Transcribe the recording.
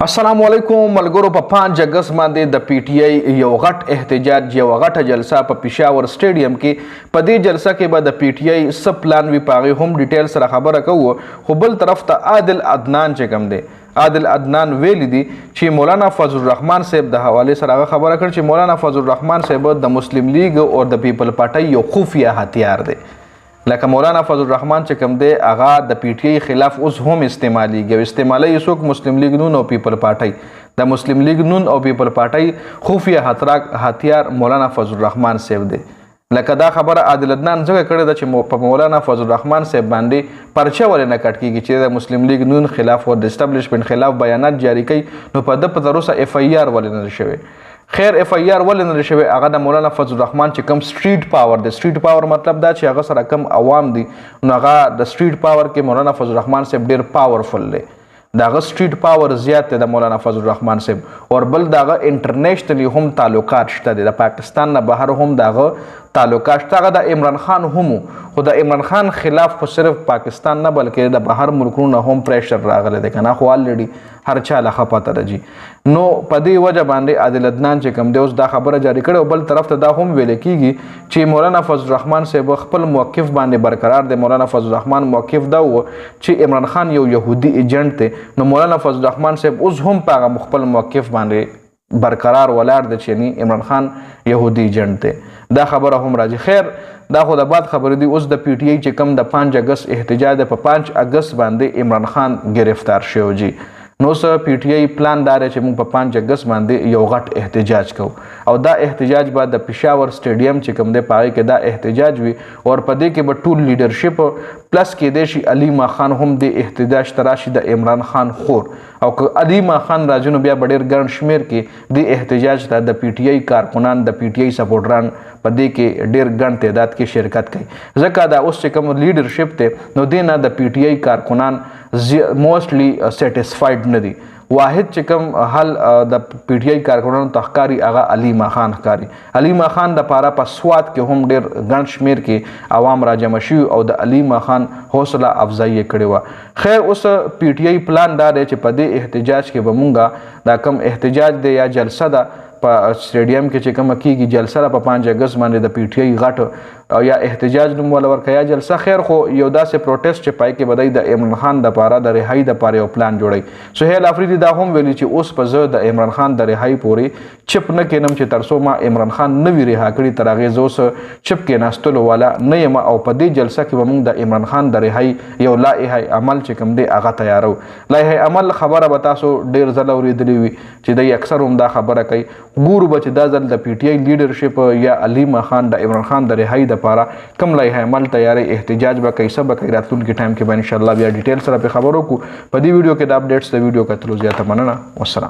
السلام علیکم ملګرو. په 5 اگست باندې د پی ټی آی یو غټ احتجاج یو غټه جلسه په پېښور سټیډیم کې په دې جلسه کې به د پی ټی آی سب پلان وی پاغه هم ډیټیل سره خبره کوو. خو بل طرف ته عادل عدنان چې کوم دی عادل عدنان ویل دي چې مولانا فضل الرحمن صاحب د حواله سره خبره کړ چې مولانا فضل الرحمن صاحب د مسلم لیگ او د پیپل پارټي یو خفیه هتیار دی. لکه مولانا فضل الرحمن چې کوم دی هغه د پی ټی آی خلاف اوس هم استعماليږي او استعمالي څوک مسلم لیگ نون او پیپل پارټي د مسلم لیگ نون او پیپل پارټي خفیه هتیار مولانا فضل الرحمن صاحب دی. لکه دا خبره عادل عدنان څنګه کړې ده چې په مولانا فضل الرحمن صاحب باندې پرچه ولې نه کټ کیږي چې د مسلم لیگ نون خلاف او د اسټابلیشمنت خلاف بیانات جاری کوي نو په د پتروسه اف ای آر ولې نه شوی. خیر اف ای آر ولې نه شوی هغه د مولانا فضل الرحمن چې کم سټریټ پاور دی. سټریټ پاور مطلب دا چې هغه سره کم عوام دي نو هغه د سټریټ پاور کې مولانا فضل الرحمن صاحب ډیر پاورفل دی. داغه سټریټ پاور زیات دی د مولانا فضل الرحمن صاحب او بل داغه انټرنیشنلی هم تعلقات شته دي. د پاکستان نه بهر هم داغه تعلقات شته. د عمران خان هم خو د عمران خان خلاف خو صرف پاکستان نه بلکې د بهر ملکونو هم پریشر راغلی دی کنه. خو الریډي هر چا له خپاته راځي نو په دې وجه باندې عادل عدنان چې کوم دی اوس دا خبره جاری کړي او بل طرف ته دا هم ویل کیږي چې مولانا فضل الرحمن صاحب خپل موقف باندې برقرار دی. مولانا فضل الرحمن موقف دا و چې عمران خان یو يهودي ایجنټ دی نو مولانا فضل الرحمن صاحب اوس هم په خپل موقف باندې برقرار ولاړ دی چې یعنی عمران خان يهودي ایجنټ دی. دا خبره هم راځي. خیر دا خو د بعد خبرې دی. اوس د پی ټی آی چې کوم د 5 اگست احتجاج په 5 اگست باندې عمران خان گرفتار شو جی. نو سه پی ټی آی پلان دار چې موږ په 5 اگست باندې یو غټ احتجاج کوو او دا احتجاج بعد د پېښور سټیډیم چې کوم دی پای کې دا احتجاج وي او په دې کې به ټول لیډرشپ پلس کې د شي علیما خان هم د احتجاج تراشي د عمران خان خور او علیما خان راجنو بیا ډېر ګڼ شمیر کې د احتجاج ته د پی ټی آی کارکونان د پی ټی آی سپورټران په دې کې ډېر ګڼ تعداد کې شرکت کوي. ځکه دا اوس چې کوم لیډرشپ ته نو دینه د پی ټی آی کارکونان موستلی سیټیسفاید نه دي. واحد چې کوم حل د پی ټی آی کارکونانو تخکاری هغه علیما خان ښکاري. علیما خان د پاره په سواد کې هم ډېر ګڼ شمیر کې عوام راجمع شي او د علیما خان حوصله افزایی کړې وه. خیر اوس پی ټی آی پلان دا دی چې په دې احتجاج کې به مونږه دا کم احتجاج دی یا جلسه ده په سټیډیم کې چې کوم کیږي جلسه په 5 اگست باندې د پی ټی آی غټ یا احتجاج نوم ولور کیا جلسه. خیر خو یو داسې پروټیسټ چې پای کې بدای د عمران خان د پاره د رهایی د پاره یو پلان جوړی. سہیل افریدی دا هم ویلي چې اوس په زه د عمران خان د رهایی پوري چپ نه کینم چې ترسو ما عمران خان نه وی رها کړی تر هغه زوس چپ کې ناستلو والا نه یم او په دې جلسه کې موږ د عمران خان د رهایی یو لایحه عمل چې کوم دی هغه تیارو. لایحه عمل خبره به تاسو ډیر ځله اوریدلې وي چې د اکثر هم دا خبره کوي. ګورو بچ دا ځل د پی ټی آی لیډرشپ یا علیما خان د عمران خان د رهایی د پاره کم لایحه عمل تیارې احتجاج به کوي سبا کوي راتلونکي ټایم کې به ان شاء الله بیا ډیټیل سره په خبرو کو. په دې ویډیو کې د اپډیټس د ویډیو کتلو زیاته مننه. والسلام.